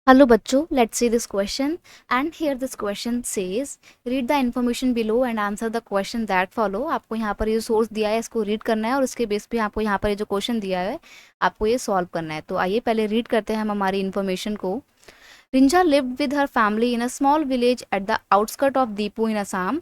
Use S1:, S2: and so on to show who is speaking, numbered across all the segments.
S1: Hello बच्चों, let's see this question and here this question says read the information below and answer the question that follow। आपको यहाँ पर ये source दिया है, इसको रीड करना है और उसके बेस पे आपको यहाँ पर ये जो क्वेश्चन दिया है आपको ये सॉल्व करना है। तो आइए पहले रीड करते हैं हम हमारी इन्फॉर्मेशन को। Rinja lived with her family in a small village at the outskirt of Dipu in Assam.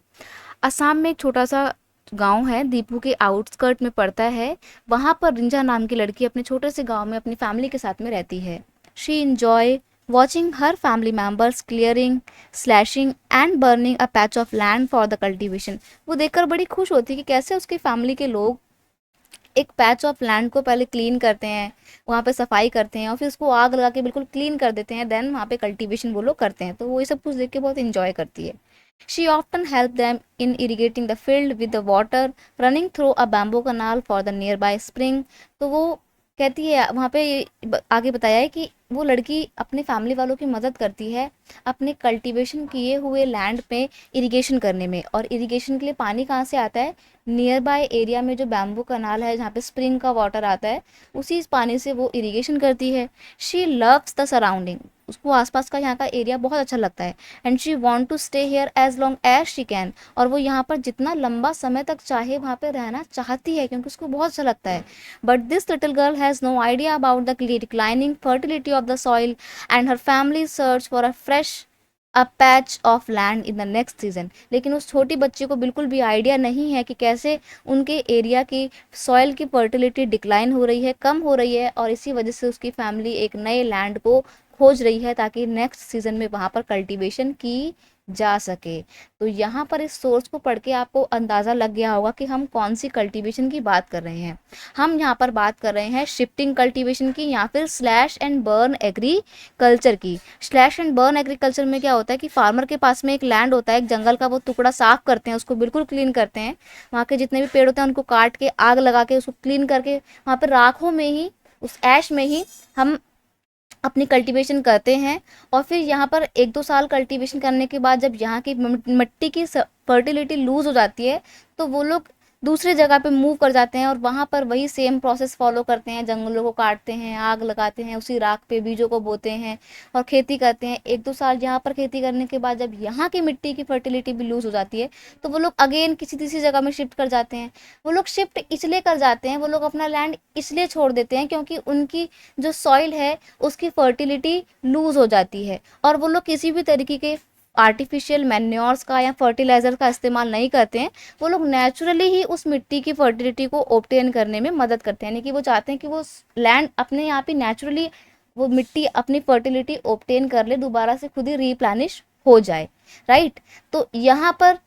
S1: Assam में एक छोटा सा गांव है, दीपू के आउटस्कर्ट में पड़ता है। वहाँ पर रिंजा नाम की लड़की अपने छोटे से गांव में अपनी फैमिली के साथ में रहती है। She enjoy watching her family members clearing, slashing and burning a patch of land for the cultivation। वो देखकर बड़ी खुश होती है कि कैसे उसकी फैमिली के लोग एक पैच ऑफ लैंड को पहले क्लीन करते हैं, वहाँ पे सफाई करते हैं और फिर उसको आग लगा के बिल्कुल क्लीन कर देते हैं, देन वहाँ पे कल्टीवेशन वो लोग करते हैं। तो वो ये सब कुछ देख के बहुत इंजॉय करती है। She often help them in irrigating the field with the water running through a bamboo canal for the nearby spring. तो वो कहती है, वहाँ पे आगे बताया है कि वो लड़की अपने फैमिली वालों की मदद करती है अपने कल्टीवेशन किए हुए लैंड पे इरिगेशन करने में। और इरिगेशन के लिए पानी कहाँ से आता है? नियर बाय एरिया में जो बैम्बू कनाल है जहाँ पे स्प्रिंग का वाटर आता है, उसी पानी से वो इरिगेशन करती है। शी लव्स द सराउंडिंग, उसको आसपास का यहाँ का एरिया बहुत अच्छा लगता है। And she want to stay here as long as she can, और वो यहाँ पर जितना लंबा समय तक चाहे वहाँ पे रहना चाहती है क्योंकि उसको बहुत अच्छा लगता है। But this little girl has no idea about the declining fertility of the soil and her family search for a fresh a patch of land in the next season. लेकिन उस छोटी बच्ची को बिल्कुल भी आइडिया नहीं है कि कैसे उनके एरिया की सॉइल की फर्टिलिटी डिक्लाइन हो रही है, कम हो रही है, और इसी वजह से उसकी फैमिली एक नए लैंड को खोज रही है ताकि नेक्स्ट सीजन में वहाँ पर कल्टीवेशन की जा सके। तो यहाँ पर इस सोर्स को पढ़ के आपको अंदाज़ा लग गया होगा कि हम कौन सी कल्टीवेशन की बात कर रहे हैं। हम यहाँ पर बात कर रहे हैं शिफ्टिंग कल्टीवेशन की या फिर स्लैश एंड बर्न एग्रीकल्चर की। स्लैश एंड बर्न एग्रीकल्चर में क्या होता है कि फार्मर के पास में एक लैंड होता है, एक जंगल का, वो टुकड़ा साफ करते हैं, उसको बिल्कुल क्लीन करते हैं, वहाँ के जितने भी पेड़ होते हैं उनको काट के आग लगा के उसको क्लीन करके वहाँ पर राखों में ही, उस ऐश में ही हम अपनी कल्टीवेशन करते हैं। और फिर यहाँ पर 1-2 साल कल्टीवेशन करने के बाद जब यहाँ की मिट्टी की फर्टिलिटी लूज हो जाती है तो वो लोग दूसरी जगह पे मूव कर जाते हैं और वहाँ पर वही सेम प्रोसेस फॉलो करते हैं, जंगलों को काटते हैं, आग लगाते हैं, उसी राख पे बीजों को बोते हैं और खेती करते हैं। 1-2 साल यहाँ पर खेती करने के बाद जब यहाँ की मिट्टी की फर्टिलिटी भी लूज हो जाती है तो वो लोग अगेन किसी तीसरी जगह में शिफ्ट कर जाते हैं। वो लोग शिफ्ट इसलिए कर जाते हैं, वो लोग अपना लैंड इसलिए छोड़ देते हैं क्योंकि उनकी जो सॉइल है उसकी फर्टिलिटी लूज हो जाती है और वो लोग किसी भी तरीके के आर्टिफिशियल मैन्योर्स का या फर्टिलाइजर का इस्तेमाल नहीं करते हैं। वो लोग नेचुरली ही उस मिट्टी की फर्टिलिटी को ऑब्टेन करने में मदद करते हैं, यानी कि वो चाहते हैं कि वो लैंड अपने आप ही नेचुरली वो मिट्टी अपनी फर्टिलिटी ऑब्टेन कर ले, दोबारा से खुद ही रिप्लेनिश हो जाए। राइट, तो यहाँ पर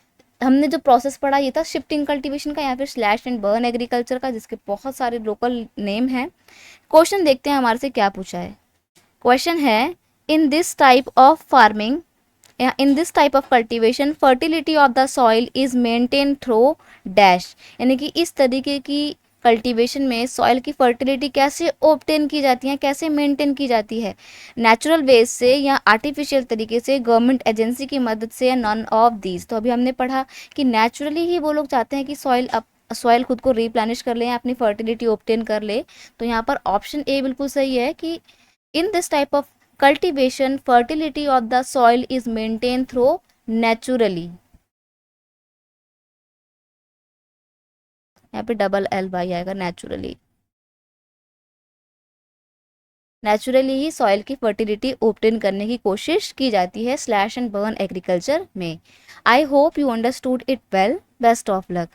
S1: हमने जो प्रोसेस पढ़ा ये था शिफ्टिंग कल्टीवेशन का या फिर स्लैश एंड बर्न एग्रीकल्चर का, जिसके बहुत सारे लोकल नेम हैं। क्वेश्चन देखते हैं हमारे से क्या पूछा है। क्वेश्चन है, in this type of farming, in this type of cultivation fertility of the soil is maintained through dash, यानी कि इस तरीके की कल्टीवेशन में सॉइल की फर्टिलिटी कैसे ऑब्टेन की जाती है, कैसे मेंटेन की जाती है? नेचुरल वेज से या आर्टिफिशियल तरीके से, गवर्नमेंट एजेंसी की मदद से, या नॉन ऑफ दीज। तो अभी हमने पढ़ा कि नेचुरली ही वो लोग चाहते हैं कि सॉइल खुद को रिप्लेनिश कर ले, अपनी फर्टिलिटी ऑब्टेन कर ले। तो यहाँ पर ऑप्शन ए बिल्कुल सही है कि in this type of cultivation fertility of the soil is maintained through naturally। यहाँ पे डबल एल वाई आएगा, नेचुरली। नेचुरली ही सॉइल की फर्टिलिटी ऑब्टेन करने की कोशिश की जाती है स्लैश एंड बर्न एग्रीकल्चर में। I hope you understood it well. Best of luck.